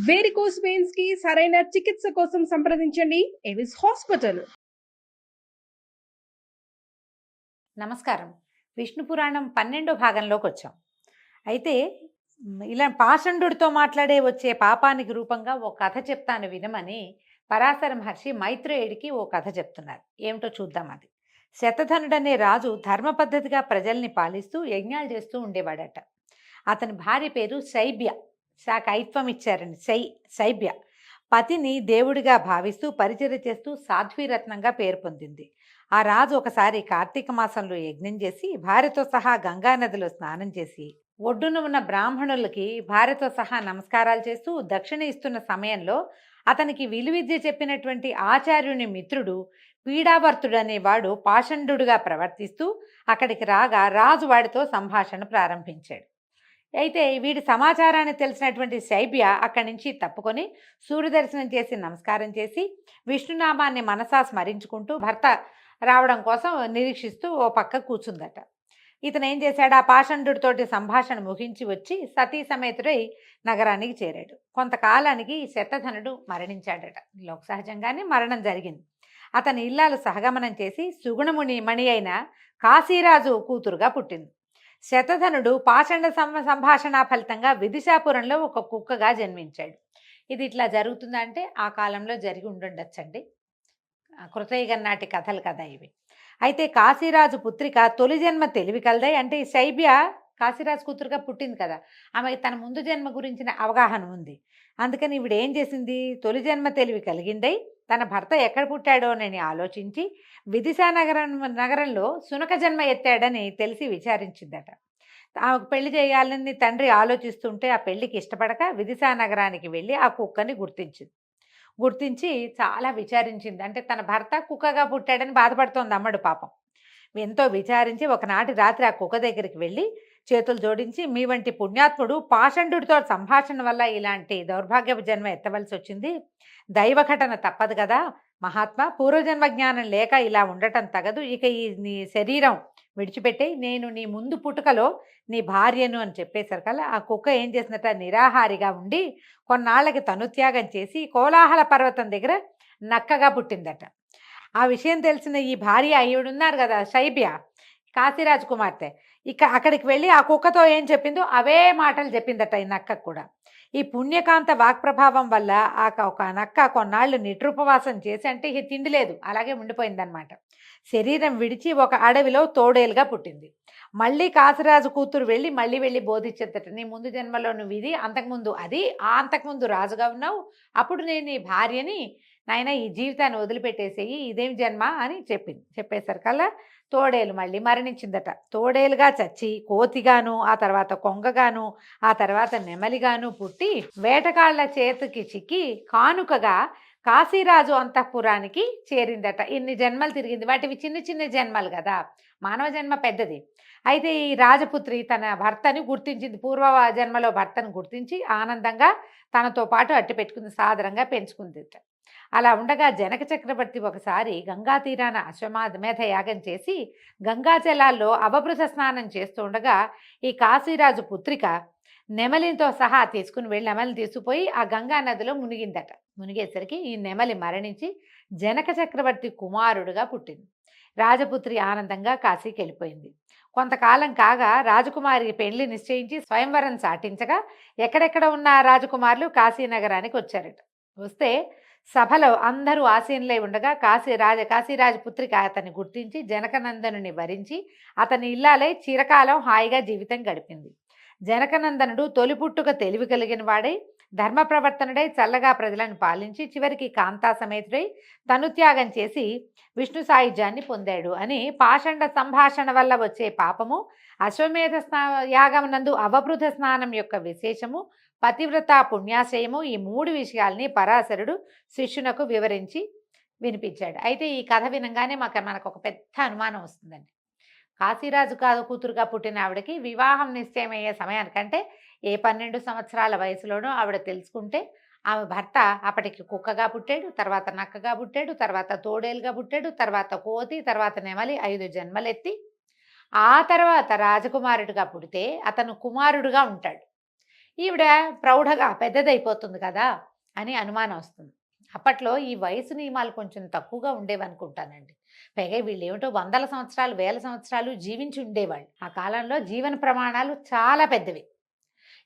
Varicose veins కి సరైన చికిత్స కోసం సంప్రదించండి ఎవిస్ హాస్పిటల్. నమస్కారం. విష్ణు పురాణం 12వ భాగంలోకి వచ్చాం. అయితే ఇలా పాషండుడితో మాట్లాడే వచ్చే పాపానికి రూపంగా ఓ కథ చెప్తాను వినమని పరాశర మహర్షి మైత్రేయుడికి ఓ కథ చెప్తున్నారు. ఏమిటో చూద్దాం అది. శతధనుడనే రాజు ధర్మ పద్ధతిగా ప్రజల్ని పాలిస్తూ యజ్ఞాలు చేస్తూ ఉండేవాడట. అతని భార్య పేరు శైబ్య. కైత్వం ఇచ్చారండి. శైబ్య పతిని దేవుడిగా భావిస్తూ పరిచర్య చేస్తూ సాధ్వీరత్నంగా పేరు పొందింది. ఆ రాజు ఒకసారి కార్తీక మాసంలో యజ్ఞం చేసి భార్యతో సహా గంగా నదిలో స్నానం చేసి ఒడ్డున ఉన్న బ్రాహ్మణులకి భార్యతో సహా నమస్కారాలు చేస్తూ దక్షిణ ఇస్తున్న సమయంలో అతనికి విలువిద్య చెప్పినటువంటి ఆచార్యుని మిత్రుడు పీడావర్తుడు అనేవాడు పాషండుగా ప్రవర్తిస్తూ అక్కడికి రాగా రాజు వాడితో సంభాషణ ప్రారంభించాడు. అయితే వీడి సమాచారాన్ని తెలిసినటువంటి శైబ్య అక్కడి నుంచి తప్పుకొని సూర్యదర్శనం చేసి నమస్కారం చేసి విష్ణునామాన్ని మనసా స్మరించుకుంటూ భర్త రావడం కోసం నిరీక్షిస్తూ ఓ పక్క కూర్చుందట. ఇతను ఏం చేశాడు? ఆ పాషండుడితోటి సంభాషణ ముగించి వచ్చి సతీ సమేతుడై నగరానికి చేరాడు. కొంతకాలానికి శతధనుడు మరణించాడట. లోక సహజంగానే మరణం జరిగింది. అతని ఇల్లాలు సహగమనం చేసి సుగుణముని మణి అయిన కాశీరాజు కూతురుగా పుట్టింది. శతధనుడు పాషండ సంభాషణ ఫలితంగా విదిశాపురంలో ఒక కుక్కగా జన్మించాడు. ఇది ఇట్లా జరుగుతుందంటే ఆ కాలంలో జరిగి ఉండుండొచ్చండి. కృతయుగం నాటి కథలు కదా ఇవి. అయితే కాశీరాజు పుత్రిక తొలి జన్మ తెలివి కలదై, అంటే ఈ శైబ్య కాశీరాజు కూతురుగా పుట్టింది కదా, ఆమెకి తన ముందు జన్మ గురించిన అవగాహన ఉంది. అందుకని ఇవిడ ఏం చేసింది? తొలి జన్మ తెలివి కలిగిందై తన భర్త ఎక్కడ పుట్టాడోనని ఆలోచించి విదిశా నగరంలో సునక జన్మ ఎత్తాడని తెలిసి విచారించిందట. ఆమెకు పెళ్లి చేయాలని తండ్రి ఆలోచిస్తుంటే ఆ పెళ్లికి ఇష్టపడక విదిశా నగరానికి వెళ్ళి ఆ కుక్కని గుర్తించి చాలా విచారించింది. అంటే తన భర్త కుక్కగా పుట్టాడని బాధపడుతోంది అమ్మడు పాపం. ఎంతో విచారించి ఒకనాటి రాత్రి ఆ కుక్క దగ్గరికి వెళ్ళి చేతులు జోడించి, మీ వంటి పుణ్యాత్ముడు పాషండుడితో సంభాషణ వల్ల ఇలాంటి దౌర్భాగ్యపు జన్మ ఎత్తవలసి వచ్చింది. దైవఘటన తప్పదు కదా మహాత్మా, పూర్వజన్మ జ్ఞానం లేక ఇలా ఉండటం తగదు. ఇక ఈ నీ శరీరం విడిచిపెట్టి నేను నీ ముందు పుట్టుకలో నీ భార్యను అని చెప్పేసరికల్లా ఆ కుక్క ఏం చేసినట్ట నిరాహారిగా ఉండి కొన్నాళ్ళకి తనుత్యాగం చేసి కోలాహల పర్వతం దగ్గర నక్కగా పుట్టిందట. ఆ విషయం తెలిసిన ఈ భార్య అయ్యుడున్నారు కదా శైబ్య, కాశీరాజు కుమార్తె, ఇక అక్కడికి వెళ్ళి ఆ కుక్కతో ఏం చెప్పిందో అవే మాటలు చెప్పిందట ఈ నక్కకు కూడా. ఈ పుణ్యకాంత వాక్ప్రభావం వల్ల ఒక నక్క కొన్నాళ్ళు నిట్రుపవాసం చేసి, అంటే ఇక తిండి లేదు అలాగే ఉండిపోయిందనమాట. శరీరం విడిచి ఒక అడవిలో తోడేలుగా పుట్టింది. మళ్ళీ కాశీరాజు కూతురు మళ్ళీ బోధించేద్దట, నీ ముందు జన్మలో నువ్వు ఇది, అంతకుముందు అది, అంతకుముందు రాజుగా ఉన్నావు, అప్పుడు నేను నీ భార్యని, నాయన ఈ జీవితాన్ని వదిలిపెట్టేసేయి, ఇదేం జన్మ అని చెప్పేసరికల్లా తోడేలు మళ్ళీ మరణించిందట. తోడేలుగా చచ్చి కోతిగాను, ఆ తర్వాత కొంగగాను, ఆ తర్వాత నెమలిగాను పుట్టి వేటగాళ్ల చేతికి చిక్కి కానుకగా కాశీరాజు అంతఃపురానికి చేరిందట. ఇన్ని జన్మలు తిరిగింది. వాటివి చిన్న చిన్న జన్మలు కదా, మానవ జన్మ పెద్దది. అయితే ఈ రాజపుత్రి తన భర్తని గుర్తించింది, పూర్వ జన్మలో భర్తను గుర్తించి ఆనందంగా తనతో పాటు అట్టి పెట్టుకుంది, సాదరంగా పెంచుకుందిట. అలా ఉండగా జనక చక్రవర్తి ఒకసారి గంగా తీరాన అశ్వమేధ యాగం చేసి గంగా జలాల్లో అవభృత స్నానం చేస్తూ ఉండగా ఈ కాశీరాజు పుత్రిక నెమలితో సహా తీసుకుని వెళ్ళి నెమలిని తీసుకుపోయి ఆ గంగా నదిలో మునిగిందట. మునిగేసరికి ఈ నెమలి మరణించి జనక చక్రవర్తి కుమారుడుగా పుట్టింది. రాజపుత్రి ఆనందంగా కాశీకి వెళ్ళిపోయింది. కొంతకాలం కాగా రాజకుమారి పెళ్లి నిశ్చయించి స్వయంవరం సాటించగా ఎక్కడెక్కడ ఉన్న రాజకుమారులు కాశీనగరానికి వచ్చారట. వస్తే సభలో అందరూ ఆసీనులై ఉండగా కాశీరాజ పుత్రిక అతన్ని గుర్తించి జనకనందనుని వరించి అతని ఇల్లాలై చిరకాలం హాయిగా జీవితం గడిపింది. జనకనందనుడు తొలిపుట్టుక తెలివి కలిగిన వాడై ధర్మ ప్రవర్తనుడై చల్లగా ప్రజలను పాలించి చివరికి కాంతా సమేతుడై తనుత్యాగం చేసి విష్ణు సాయుధ్యాన్ని పొందాడు అని పాషండ సంభాషణ వల్ల వచ్చే పాపము, అశ్వమేధ యాగం నందు అవబృధ స్నానం యొక్క విశేషము, పతివ్రత పుణ్యాశ్రయము, ఈ 3 విషయాల్ని పరాశరుడు శిష్యునకు వివరించి వినిపించాడు. అయితే ఈ కథ వినంగానే మనకు ఒక పెద్ద అనుమానం వస్తుందండి. కాశీరాజు కూతురుగా పుట్టిన ఆవిడకి వివాహం నిశ్చయమయ్యే సమయానికంటే ఏ 12 సంవత్సరాల వయసులోనూ ఆవిడ తెలుసుకుంటే ఆమె భర్త అప్పటికి కుక్కగా పుట్టాడు, తర్వాత నక్కగా పుట్టాడు, తర్వాత తోడేలుగా పుట్టాడు, తర్వాత కోతి, తర్వాత నెమలి, 5 జన్మలెత్తి ఆ తర్వాత రాజకుమారుడిగా పుడితే అతను కుమారుడుగా ఉంటాడు. ఈవిడ ప్రౌఢగా పెద్దదైపోతుంది కదా అని అనుమానం వస్తుంది. అప్పట్లో ఈ వయసు నియమాలు కొంచెం తక్కువగా ఉండేవనుకుంటానండి. పైగా వీళ్ళేమిటో వందల సంవత్సరాలు, వేల సంవత్సరాలు జీవించి ఉండేవాళ్ళు. ఆ కాలంలో జీవన ప్రమాణాలు చాలా పెద్దవి.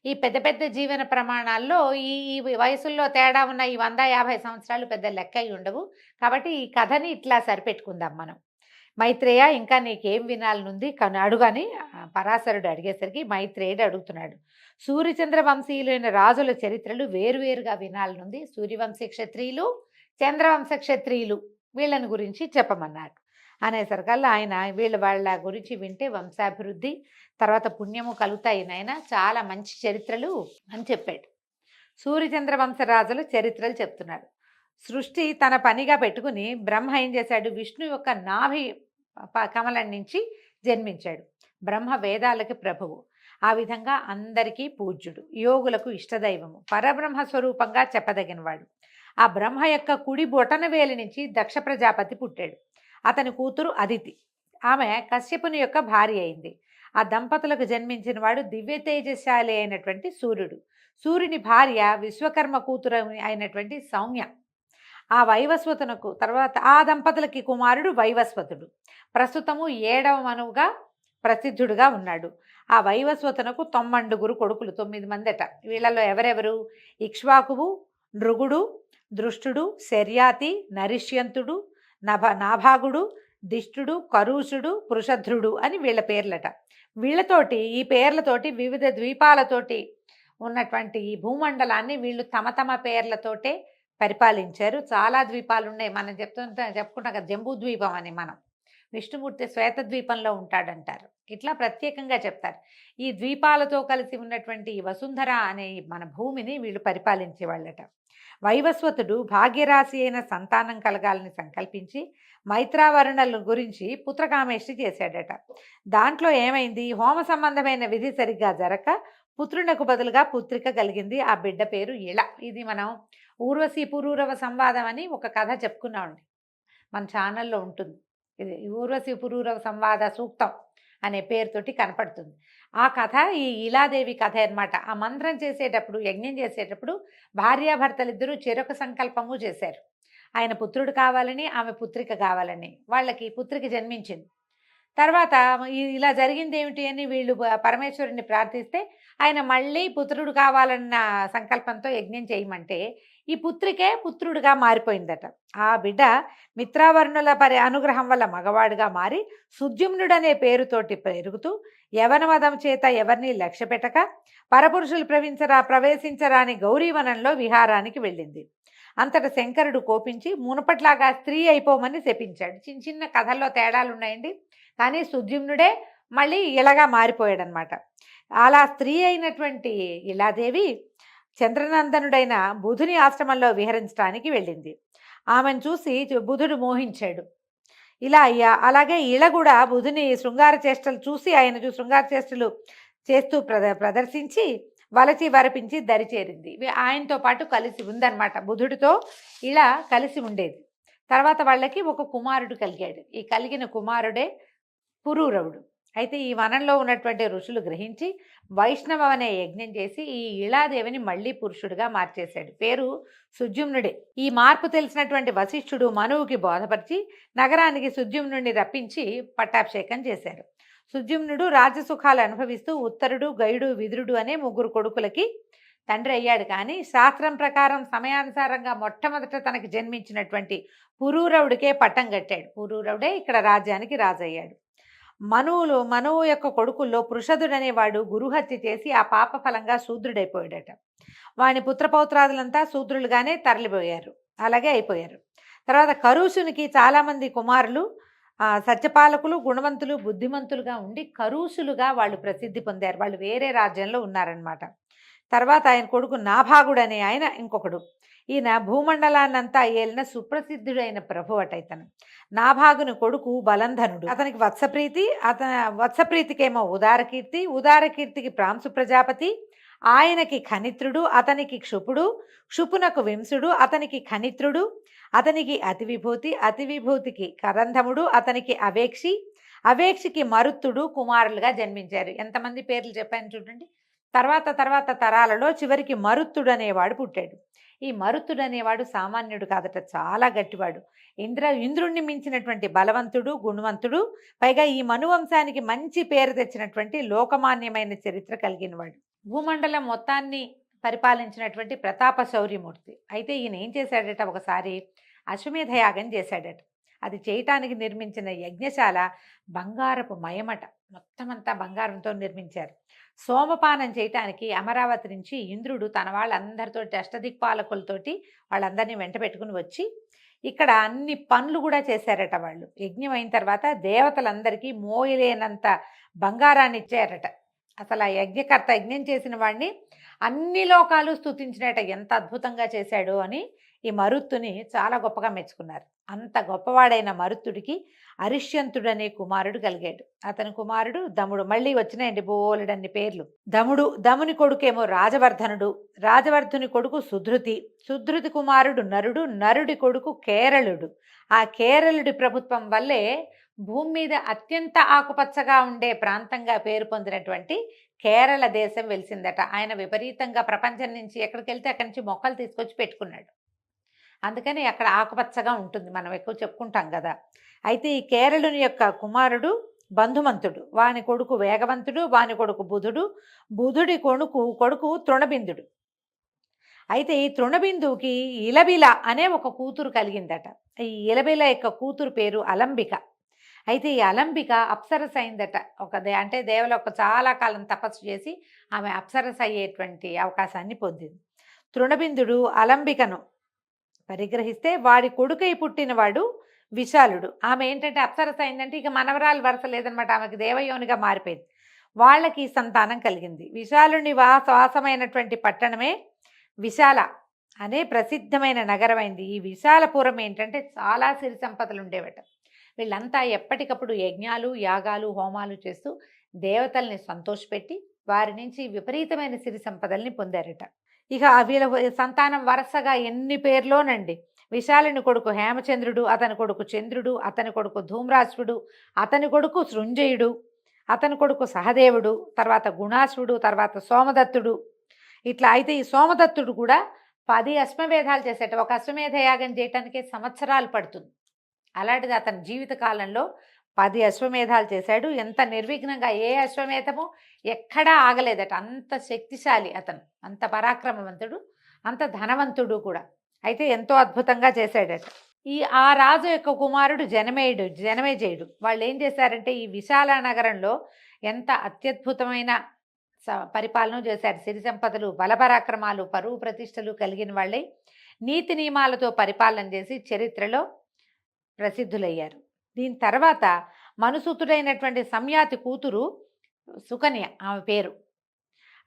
ఈ పెద్ద పెద్ద జీవన ప్రమాణాల్లో ఈ ఈ వయసుల్లో తేడా ఉన్న ఈ 150 సంవత్సరాలు పెద్ద లెక్క అయి ఉండవు. కాబట్టి ఈ కథని ఇట్లా సరిపెట్టుకుందాం మనం. మైత్రేయ ఇంకా నీకేం వినాలనుంది అడుగని పరాశరుడు అడిగేసరికి మైత్రేయుడు అడుగుతున్నాడు. సూర్యచంద్ర వంశీయులైన రాజుల చరిత్రలు వేరువేరుగా వినాలనుంది. సూర్యవంశీ క్షత్రియులు, చంద్రవంశ క్షత్రియులు వీళ్ళని గురించి చెప్పమన్నాడు. అనేసరికల్లా ఆయన వాళ్ళ గురించి వింటే వంశాభివృద్ధి తర్వాత పుణ్యము కలుగుతాయి నాయన, చాలా మంచి చరిత్రలు అని చెప్పాడు. సూర్యచంద్ర వంశరాజుల చరిత్రలు చెప్తున్నాడు. సృష్టి తన పనిగా పెట్టుకుని బ్రహ్మ ఏం చేశాడు, విష్ణు యొక్క నాభి కమలం నుంచి జన్మించాడు. బ్రహ్మ వేదాలకి ప్రభువు, ఆ విధంగా అందరికీ పూజ్యుడు, యోగులకు ఇష్టదైవము, పరబ్రహ్మ స్వరూపంగా చెప్పదగినవాడు. ఆ బ్రహ్మ యొక్క కుడి బొటన వేలి నుంచి దక్ష ప్రజాపతి పుట్టాడు. అతని కూతురు అదితి, ఆమె కశ్యపుని యొక్క భార్య అయింది. ఆ దంపతులకు జన్మించిన వాడు దివ్య తేజశాలి అయినటువంటి సూర్యుడు. సూర్యుని భార్య విశ్వకర్మ కూతురు అయినటువంటి సౌమ్య. ఆ వైవస్వతునకు తర్వాత ఆ దంపతులకి కుమారుడు వైవస్వతుడు. ప్రస్తుతము 7వ మనువుగా ప్రసిద్ధుడుగా ఉన్నాడు. ఆ వైవస్వతునకు 9 కొడుకులు, 9 మందట. వీళ్ళలో ఎవరెవరు, ఇక్ష్వాకువు, నృగుడు, దృష్టుడు, శర్యాతి, నరిష్యంతుడు, నాభాగుడు, దిష్టుడు, కరూషుడు, పృషధ్రుడు అని వీళ్ళ పేర్లట. వీళ్ళతోటి ఈ పేర్లతోటి వివిధ ద్వీపాలతోటి ఉన్నటువంటి ఈ భూమండలాన్ని వీళ్ళు తమ తమ పేర్లతోటే పరిపాలించారు. చాలా ద్వీపాలు ఉన్నాయి. మనం చెప్పుకుంటాం కదా జంబూ ద్వీపం అని. మనం విష్ణుమూర్తి శ్వేత ద్వీపంలో ఉంటాడంటారు. ఇట్లా ప్రత్యేకంగా చెప్తారు. ఈ ద్వీపాలతో కలిసి ఉన్నటువంటి ఈ వసుంధర అనే మన భూమిని వీళ్ళు పరిపాలించేవాళ్ళట. వైవస్వతుడు భాగ్యరాశి అయిన సంతానం కలగాలని సంకల్పించి మైత్రావరుణల గురించి పుత్రకామేష్టి చేశాడట. దాంట్లో ఏమైంది, హోమ సంబంధమైన విధి సరిగ్గా జరగక పుత్రునకు బదులుగా పుత్రిక కలిగింది. ఆ బిడ్డ పేరు ఇళ. ఇది మనం ఊర్వశీ పురూరవ సంవాదం అని ఒక కథ చెప్పుకున్నామండి, మన ఛానల్లో ఉంటుంది. ఇది ఊర్వశీ పురూరవ సంవాద సూక్తం అనే పేరుతోటి కనపడుతుంది. ఆ కథ ఈ ఇలాదేవి కథ అన్నమాట. ఆ మంత్రం చేసేటప్పుడు, యజ్ఞం చేసేటప్పుడు భార్యాభర్తలిద్దరూ చెరొక సంకల్పము చేశారు. ఆయన పుత్రుడు కావాలని, ఆమె పుత్రిక కావాలని. వాళ్ళకి పుత్రిక జన్మించింది. తర్వాత ఇలా జరిగింది ఏమిటి అని వీళ్ళు పరమేశ్వరుని ప్రార్థిస్తే ఆయన మళ్ళీ పుత్రుడు కావాలన్న సంకల్పంతో యజ్ఞం చేయమంటే ఈ పుత్రికే పుత్రుడిగా మారిపోయిందట. ఆ బిడ్డ మిత్రావర్ణుల అనుగ్రహం వల్ల మగవాడుగా మారి సుద్యుమ్నుడనే పేరుతోటి పెరుగుతూ యవనమదం చేత ఎవరిని లక్ష్య పెట్టక పరపురుషులు ప్రవేశించరాని గౌరీవనంలో విహారానికి వెళ్ళింది. అంతటా శంకరుడు కోపించి మునుపట్లాగా స్త్రీ అయిపోమని శపించాడు. చిన్న చిన్న కథల్లో తేడాలు ఉన్నాయండి, కానీ సుద్యుమ్నుడే మళ్ళీ ఇలాగా మారిపోయాడనమాట. అలా స్త్రీ అయినటువంటి ఇలాదేవి చంద్రనందనుడైన బుధుని ఆశ్రమంలో విహరించడానికి వెళ్ళింది. ఆమెను చూసి బుధుడు మోహించాడు. అలాగే ఇళ కూడా బుధుని శృంగార చేష్టలు చూసి ఆయన శృంగార చేష్టలు చేస్తూ ప్రదర్శించి వలచి వరపించి దరిచేరింది. ఆయనతో పాటు కలిసి ఉందన్నమాట. బుధుడితో ఇలా కలిసి ఉండేది. తర్వాత వాళ్ళకి ఒక కుమారుడు కలిగాడు. ఈ కలిగిన కుమారుడే పురూరవుడు. అయితే ఈ వనంలో ఉన్నటువంటి ఋషులు గ్రహించి వైష్ణవ అనే యజ్ఞం చేసి ఈ ఇళాదేవిని మళ్ళీ పురుషుడిగా మార్చేశాడు. పేరు సుద్యుమ్నుడే. ఈ మార్పు తెలిసినటువంటి వశిష్ఠుడు మనువుకి బోధపరిచి నగరానికి సుద్యుమ్నుడిని రప్పించి పట్టాభిషేకం చేశారు. సుద్యుమ్నుడు రాజసుఖాలు అనుభవిస్తూ ఉత్తరుడు, గయుడు, విదురుడు అనే 3 కొడుకులకి తండ్రి అయ్యాడు. కానీ శాస్త్రం ప్రకారం సమయానుసారంగా మొట్టమొదట తనకి జన్మించినటువంటి పురూరవుడికే పట్టం కట్టాడు. పురూరవుడే ఇక్కడ రాజ్యానికి రాజయ్యాడు. మనువు యొక్క కొడుకుల్లో పృషదుడనేవాడు గురుహత్య చేసి ఆ పాప ఫలంగా శూద్రుడైపోయాడట. వాని పుత్రపౌత్రాదులంతా శూద్రులుగానే తరలిపోయారు, అలాగే అయిపోయారు. తర్వాత కరూసునికి చాలామంది కుమారులు సత్యపాలకులు, గుణవంతులు, బుద్ధిమంతులుగా ఉండి కరూసులుగా వాళ్ళు ప్రసిద్ధి పొందారు. వాళ్ళు వేరే రాజ్యంలో ఉన్నారనమాట. తర్వాత ఆయన కొడుకు నాభాగుడు అనే ఆయన ఇంకొకడు. ఈయన భూమండలాన్నంతా ఏలిన సుప్రసిద్ధుడైన ప్రభు అట. ఇతను నాభాగుని కొడుకు బలంధనుడు. అతనికి వత్సప్రీతికేమో ఉదారకీర్తి, ఉదారకీర్తికి ప్రాంశు ప్రజాపతి, ఆయనకి ఖనిత్రుడు, అతనికి క్షుపుడు, క్షుపునకు వింసుడు, అతనికి ఖనిత్రుడు, అతనికి అతివిభూతి, అతివిభూతికి కరంధముడు, అతనికి అవేక్షి, అవేక్షికి మరుత్తుడు కుమారులుగా జన్మించారు. ఎంతమంది పేర్లు చెప్పాను చూడండి. తర్వాత తర్వాత తరాలలో చివరికి మరుత్తుడు అనేవాడు పుట్టాడు. ఈ మరుత్తుడు అనేవాడు సామాన్యుడు కాదట, చాలా గట్టివాడు. ఇంద్రుణ్ణి మించినటువంటి బలవంతుడు, గుణవంతుడు, పైగా ఈ మనువంశానికి మంచి పేరు తెచ్చినటువంటి లోకమాన్యమైన చరిత్ర కలిగినవాడు. భూమండలం మొత్తాన్ని పరిపాలించినటువంటి ప్రతాప శౌర్యమూర్తి. అయితే ఈయన ఏం చేశాడట, ఒకసారి అశ్వమేధ యాగం చేశాడట. అది చేయటానికి నిర్మించిన యజ్ఞశాల బంగారపు మయమట, మొత్తం అంతా బంగారంతో నిర్మించారు. సోమపానం చేయటానికి అమరావతి నుంచి ఇంద్రుడు తన వాళ్ళందరితో అష్టదిక్పాలకులతోటి వాళ్ళందరినీ వెంట పెట్టుకుని వచ్చి ఇక్కడ అన్ని పనులు కూడా చేశారట. వాళ్ళు యజ్ఞం అయిన తర్వాత దేవతలందరికీ మోయలేనంత బంగారాన్ని ఇచ్చారట. అసలు ఆ యజ్ఞకర్త యజ్ఞం చేసిన వాడిని అన్ని లోకాలు స్తుతించినట, ఎంత అద్భుతంగా చేశాడు అని ఈ మరుత్తుని చాలా గొప్పగా మెచ్చుకున్నారు. అంత గొప్పవాడైన మరుత్తుడికి అరిష్యంతుడనే కుమారుడు కలిగాడు. అతని కుమారుడు దముడు. మళ్ళీ వచ్చినాయండి బోలెడన్ని పేర్లు. దముని కొడుకేమో రాజవర్ధనుడు, రాజవర్ధుని కొడుకు సుధృతి, సుధృతి కుమారుడు నరుడు, నరుడి కొడుకు కేరళుడు. ఆ కేరళుడి ప్రభుత్వం వల్లే భూమి మీద అత్యంత ఆకుపచ్చగా ఉండే ప్రాంతంగా పేరు పొందినటువంటి కేరళ దేశం వెలిసిందట. ఆయన విపరీతంగా ప్రపంచం నుంచి ఎక్కడికి వెళ్తే అక్కడి నుంచి మొక్కలు తీసుకొచ్చి పెట్టుకున్నాడు. అందుకని అక్కడ ఆకుపచ్చగా ఉంటుంది, మనం ఎక్కువ చెప్పుకుంటాం కదా. అయితే ఈ కేరళుని యొక్క కుమారుడు బంధుమంతుడు, వాని కొడుకు వేగవంతుడు, వాని కొడుకు బుధుడు, బుధుడి కొడుకు తృణబిందుడు. అయితే ఈ తృణబిందువుకి ఇలబిల అనే ఒక కూతురు కలిగిందట. ఈ ఇలబిల యొక్క కూతురు పేరు అలంబిక. అయితే ఈ అలంబిక అప్సరస అయిందట. అంటే దేవలోక చాలా కాలం తపస్సు చేసి ఆమె అప్సరస అయ్యేటువంటి అవకాశాన్ని పొందింది. తృణబిందుడు అలంబికను పరిగ్రహిస్తే వాడి కొడుకై పుట్టినవాడు విశాలుడు. ఆమె ఏంటంటే అప్సరస అయిందంటే ఇక మనవరాలు వరస లేదనమాట, ఆమెకి దేవయోనిగా మారిపోయింది. వాళ్ళకి సంతానం కలిగింది. విశాలుని వాసమైనటువంటి పట్టణమే విశాల అనే ప్రసిద్ధమైన నగరమైంది. ఈ విశాలపురం ఏంటంటే చాలా సిరి సంపదలు ఉండేవట. వీళ్ళంతా ఎప్పటికప్పుడు యజ్ఞాలు, యాగాలు, హోమాలు చేస్తూ దేవతల్ని సంతోషపెట్టి వారి నుంచి విపరీతమైన సిరి సంపదల్ని పొందారట. ఇక వీళ్ళ సంతానం వరుసగా ఎన్ని పేర్లోనండి. విశాలుని కొడుకు హేమచంద్రుడు, అతని కొడుకు చంద్రుడు, అతని కొడుకు ధూమ్రాశ్వుడు, అతని కొడుకు సృంజయుడు, అతని కొడుకు సహదేవుడు, తర్వాత గుణాశ్వుడు, తర్వాత సోమదత్తుడు. ఇట్లా అయితే ఈ సోమదత్తుడు కూడా 10 అశ్వమేధాలు చేసేట. ఒక అశ్వమేధ యాగం చేయటానికే సంవత్సరాలు పడుతుంది. అలాంటిది అతని జీవిత కాలంలో 10 అశ్వమేధాలు చేశాడు. ఎంత నిర్విఘ్నంగా, ఏ అశ్వమేధము ఎక్కడా ఆగలేదట. అంత శక్తిశాలి అతను, అంత పరాక్రమవంతుడు, అంత ధనవంతుడు కూడా. అయితే ఎంతో అద్భుతంగా చేశాడట. ఆ రాజు యొక్క కుమారుడు జనమేజయుడు. వాళ్ళు ఏం చేశారంటే ఈ విశాల నగరంలో ఎంత అత్యద్భుతమైన పరిపాలన చేశారు. సిరి సంపదలు, బలపరాక్రమాలు, పరువు ప్రతిష్టలు కలిగిన వాళ్ళే నీతి నియమాలతో పరిపాలన చేసి చరిత్రలో ప్రసిద్ధులయ్యారు. దీని తర్వాత మనుసూతుడైనటువంటి సంయాతి కూతురు సుకన్య ఆమె పేరు.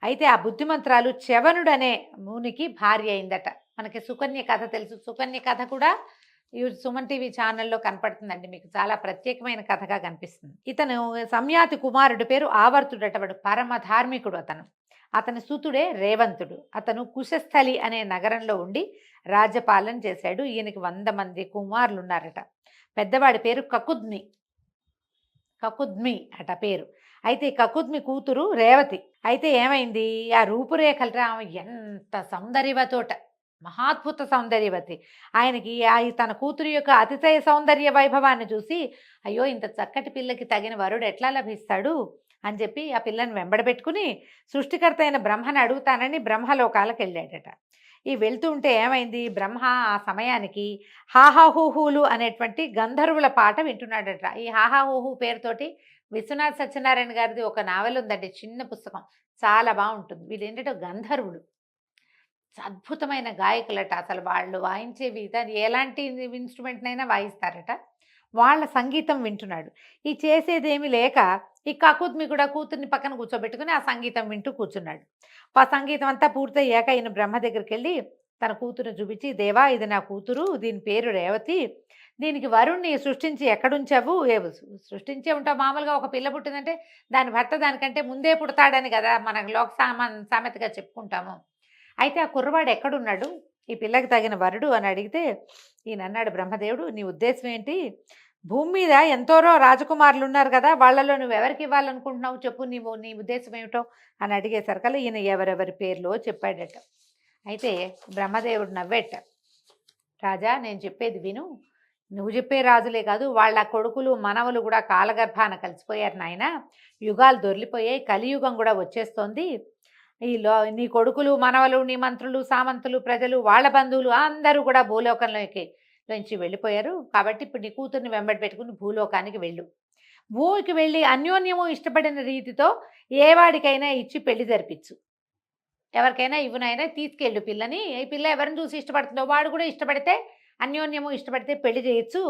అయితే ఆ బుద్ధిమంత్రాలు చవనుడనే మునికి భార్య అయిందట. మనకి సుకన్య కథ తెలుసు. సుకన్య కథ కూడా ఈ సుమన్ టీవీ ఛానల్లో కనపడుతుందండి, మీకు చాలా ప్రత్యేకమైన కథగా కనిపిస్తుంది. ఇతను సంయాతి కుమారుడి పేరు ఆవర్తుడట. వాడు పరమ ధార్మికుడు. అతని సూతుడే రేవంతుడు. అతను కుశస్థలి అనే నగరంలో ఉండి రాజ్యపాలన చేశాడు. ఈయనకి 100 మంది కుమారులు ఉన్నారట. పెద్దవాడి పేరు కకుద్మి అట పేరు. అయితే కకుద్మి కూతురు రేవతి. అయితే ఏమైంది, ఆ రూపురేఖలు ఆమె ఎంత సౌందర్యవతోట, మహాద్భుత సౌందర్యవతి. ఆయనకి తన కూతురు యొక్క అతిశయ సౌందర్య వైభవాన్ని చూసి, అయ్యో ఇంత చక్కటి పిల్లకి తగిన వరుడు ఎట్లా లభిస్తాడు అని చెప్పి ఆ పిల్లని వెంబడబెట్టుకుని సృష్టికర్త అయిన బ్రహ్మని అడుగుతానని బ్రహ్మలోకాలకు వెళ్ళాడట. ఈ వెళ్తూ ఉంటే ఏమైంది, బ్రహ్మ ఆ సమయానికి హాహాహూహులు అనేటువంటి గంధర్వుల పాట వింటున్నాడట. ఈ హాహాహూహు పేరుతోటి విశ్వనాథ్ సత్యనారాయణ గారిది ఒక నావెల్ ఉందండి, చిన్న పుస్తకం, చాలా బాగుంటుంది. వీళ్ళు ఏంటంటే గంధర్వులు, అద్భుతమైన గాయకులట. అసలు వాళ్ళు వాయించే విధానం ఎలాంటి ఇన్స్ట్రుమెంట్నైనా వాయిస్తారట. వాళ్ళ సంగీతం వింటున్నాడు. ఈ చేసేదేమి లేక ఈ కకుద్మి కూడా కూతుర్ని పక్కన కూర్చోబెట్టుకుని ఆ సంగీతం వింటూ కూర్చున్నాడు. ఆ సంగీతం అంతా పూర్తయ్యాక ఈయన బ్రహ్మ దగ్గరికి వెళ్ళి తన కూతురుని చూపించి, దేవా ఇది నా కూతురు, దీని పేరు రేవతి, దీనికి వరుణ్ణి సృష్టించి ఎక్కడుంచావు? సృష్టించే ఉంటావు. మామూలుగా ఒక పిల్ల పుట్టిందంటే దాని భర్త దానికంటే ముందే పుడతాడని కదా మన లోక సామెతగా చెప్పుకుంటాము. అయితే ఆ కుర్రవాడు ఎక్కడున్నాడు, ఈ పిల్లకి తగిన వరుడు అని అడిగితే ఈయన అన్నాడు, బ్రహ్మదేవుడు నీ ఉద్దేశం ఏంటి? భూమి మీద ఎంతోరో రాజకుమారులు ఉన్నారు కదా, వాళ్ళలో నువ్వు ఎవరికి ఇవ్వాలనుకుంటున్నావు చెప్పు, నీ ఉద్దేశం ఏమిటో అని అడిగేసరికల్లా ఈయన ఎవరెవరి పేర్లో చెప్పాడట. అయితే బ్రహ్మదేవుడు నవ్వేట, రాజా నేను చెప్పేది విను, నువ్వు చెప్పే రాజులే కాదు వాళ్ళ కొడుకులు మనవలు కూడా కాలగర్భాన కలిసిపోయారు నాయన, యుగాలు దొర్లిపోయాయి, కలియుగం కూడా వచ్చేస్తోంది, నీ కొడుకులు మనవలు నీ మంత్రులు సామంతులు ప్రజలు వాళ్ళ బంధువులు అందరూ కూడా భూలోకంలోకి నుంచి వెళ్ళిపోయారు, కాబట్టి ఇప్పుడు నీ కూతుర్ని వెంబడి పెట్టుకుని భూలోకానికి వెళ్ళు, భూమికి వెళ్ళి అన్యోన్యము ఇష్టపడిన రీతితో ఏ వాడికైనా ఇచ్చి పెళ్లి జరిపించు, ఎవరికైనా ఇవ్వనైనా తీసుకెళ్ళు పిల్లని, ఈ పిల్ల ఎవరిని చూసి ఇష్టపడుతుందో వాడు కూడా ఇష్టపడితే అన్యోన్యము ఇష్టపడితే పెళ్లి చేయొచ్చు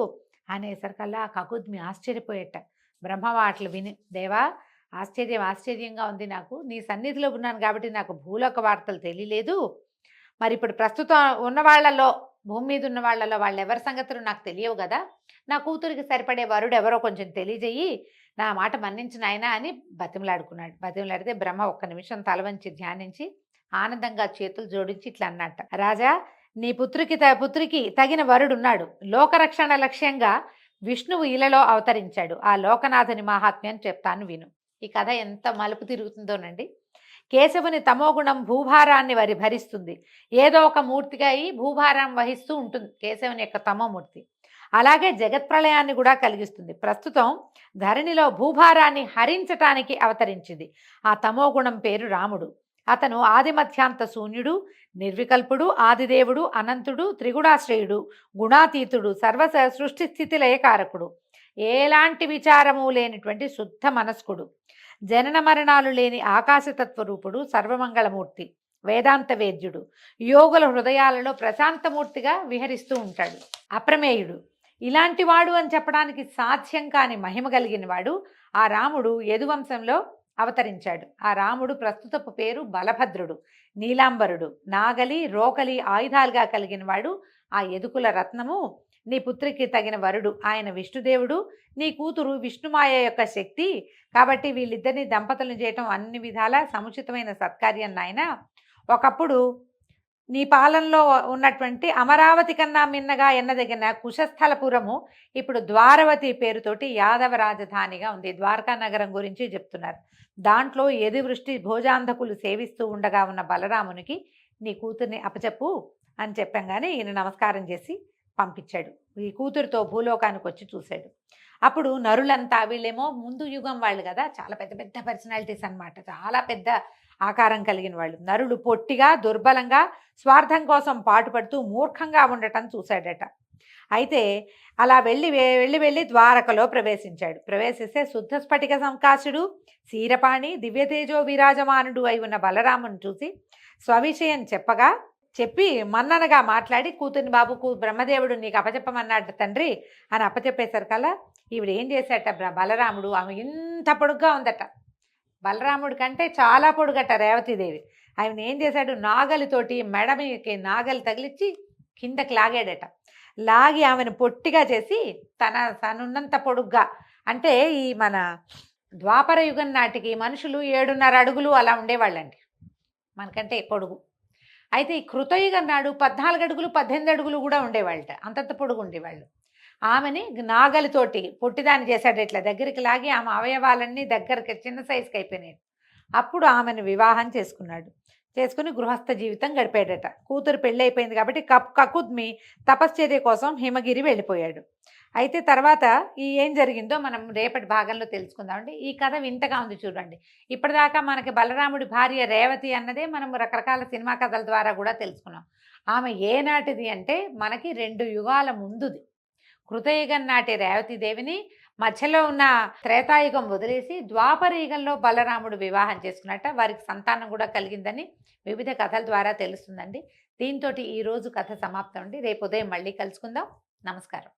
అనేసరికల్లా కకుద్మి ఆశ్చర్యపోయేట. బ్రహ్మ మాటలు విని, దేవా ఆశ్చర్యంగా ఉంది, నాకు నీ సన్నిధిలో ఉన్నాను కాబట్టి నాకు భూలోక వార్తలు తెలియలేదు, మరి ఇప్పుడు ప్రస్తుతం ఉన్న వాళ్ళలో భూమి మీద ఉన్న వాళ్ళలో వాళ్ళు ఎవరి సంగతులు నాకు తెలియవు కదా, నా కూతురికి సరిపడే వరుడు ఎవరో కొంచెం తెలియజేయి, నా మాట మన్నించిన ఆయన అని బతిమలాడుకున్నాడు. బతిమలాడితే బ్రహ్మ ఒక్క నిమిషం తలవంచి ధ్యానించి ఆనందంగా చేతులు జోడించి ఇట్లా అన్నట్ట, రాజా నీ పుత్రికి తగిన వరుడున్నాడు, లోకరక్షణ లక్ష్యంగా విష్ణువు ఇలలో అవతరించాడు, ఆ లోకనాథుని మహాత్మ్యం చెప్తాను విను. ఈ కథ ఎంత మలుపు తిరుగుతుందోనండి. కేశవుని తమోగుణం భూభారాన్ని భరిస్తుంది, ఏదో ఒక మూర్తిగా ఈ భూభారం వహిస్తూ ఉంటుంది కేశవుని యొక్క తమోమూర్తి, అలాగే జగత్ప్రళయాన్ని కూడా కలిగిస్తుంది. ప్రస్తుతం ధరణిలో భూభారాన్ని హరించటానికి అవతరించింది ఆ తమోగుణం పేరు రాముడు. అతను ఆదిమధ్యాంత శూన్యుడు, నిర్వికల్పుడు, ఆదిదేవుడు, అనంతుడు, త్రిగుణాశ్రయుడు, గుణాతీతుడు, సృష్టి స్థితి లయకారకుడు, ఎలాంటి విచారము లేనిటువంటి శుద్ధ మనస్కుడు, జనన మరణాలు లేని ఆకాశతత్వరూపుడు, సర్వమంగళమూర్తి, వేదాంత వేద్యుడు, యోగుల హృదయాలలో ప్రశాంతమూర్తిగా విహరిస్తూ ఉంటాడు, అప్రమేయుడు. ఇలాంటి వాడు అని చెప్పడానికి సాధ్యం కాని మహిమ కలిగిన వాడు ఆ రాముడు యదువంశంలో అవతరించాడు. ఆ రాముడు ప్రస్తుతపు పేరు బలభద్రుడు, నీలాంబరుడు, నాగలి రోకలి ఆయుధాలుగా కలిగిన వాడు ఆ యదుకుల రత్నము. నీ పుత్రికి తగిన వరుడు ఆయన విష్ణుదేవుడు, నీ కూతురు విష్ణుమాయ యొక్క శక్తి, కాబట్టి వీళ్ళిద్దరిని దంపతులను చేయటం అన్ని విధాలా సముచితమైన సత్కార్యం నాయన. ఒకప్పుడు నీ పాలనలో ఉన్నటువంటి అమరావతి కన్నా మిన్నగా ఎన్నదగిన కుశస్థలపురము ఇప్పుడు ద్వారవతి పేరుతోటి యాదవ రాజధానిగా ఉంది. ద్వారకా నగరం గురించి చెప్తున్నారు. దాంట్లో యదువృష్టి భోజాంధకులు సేవిస్తూ ఉండగా ఉన్న బలరామునికి నీ కూతుర్ని అప్పచెప్పు అని చెప్పంగానే ఈయన నమస్కారం చేసి పంపించాడు. ఈ కూతురితో భూలోకానికి వచ్చి చూశాడు. అప్పుడు నరులంతా, వీళ్ళేమో ముందు యుగం వాళ్ళు కదా, చాలా పెద్ద పెద్ద పర్సనాలిటీస్ అన్నమాట, చాలా పెద్ద ఆకారం కలిగిన వాళ్ళు. నరులు పొట్టిగా దుర్బలంగా స్వార్థం కోసం పాటుపడుతూ మూర్ఖంగా ఉండటం చూశాడట. అయితే అలా వెళ్ళి ద్వారకలో ప్రవేశించాడు. ప్రవేశిస్తే శుద్ధ స్ఫటిక సంకాశుడు, శీరపాణి, దివ్యతేజో విరాజమానుడు అయి ఉన్న బలరాముని చూసి స్వవిషయం చెప్పి మన్ననగా మాట్లాడి, కూతుర్ని బాబుకు బ్రహ్మదేవుడు నీకు అప్పచెప్పమన్నాడు తండ్రి అని అప్పచెప్పేసరికల్లా ఈవిడ ఏం చేశాట బలరాముడు, ఆమె ఇంత పొడుగ్గా ఉందట, బలరాముడి కంటే చాలా పొడుగట రేవతీదేవి. ఆయన ఏం చేశాడు, నాగలితోటి మెడమికి నాగలి తగిలిచ్చి కిందకి లాగాడట. లాగి ఆమెను పొట్టిగా చేసి తనున్నంత పొడుగ్గా, అంటే ఈ మన ద్వాపర యుగం నాటికి మనుషులు 7.5 అడుగులు అలా ఉండేవాళ్ళండి, మనకంటే పొడుగు. అయితే ఈ కృతయుగం నాడు 14 అడుగులు 18 అడుగులు కూడా ఉండేవాళ్ళట, అంతంత పొడుగు ఉండేవాళ్ళు. ఆమెని నాగలితోటి పొట్టిదాన్ని చేశాడు, ఇట్లా దగ్గరికి లాగి ఆమె అవయవాలన్నీ దగ్గరికి చిన్న సైజుకి అయిపోయినాయి. అప్పుడు ఆమెను వివాహం చేసుకుని గృహస్థ జీవితం గడిపాడట. కూతురు పెళ్ళి అయిపోయింది కాబట్టి కకుద్మి తపశ్చర్య కోసం హిమగిరి వెళ్ళిపోయాడు. అయితే తర్వాత ఏం జరిగిందో మనం రేపటి భాగంలో తెలుసుకుందామండి. ఈ కథ వింతగా ఉంది చూడండి. ఇప్పటిదాకా మనకి బలరాముడి భార్య రేవతి అన్నదే మనం రకరకాల సినిమా కథల ద్వారా కూడా తెలుసుకున్నాం. ఆమె ఏనాటిది అంటే మనకి 2 యుగాల ముందుది. కృతయుగం నాటి రేవతీదేవిని మధ్యలో ఉన్న త్రేతాయుగం వదిలేసి ద్వాపర యుగంలో బలరాముడు వివాహం చేసుకున్నట్ట. వారికి సంతానం కూడా కలిగిందని వివిధ కథల ద్వారా తెలుస్తుందండి. దీంతో ఈరోజు కథ సమాప్తం అండి. రేపు ఉదయం మళ్ళీ కలుసుకుందాం. నమస్కారం.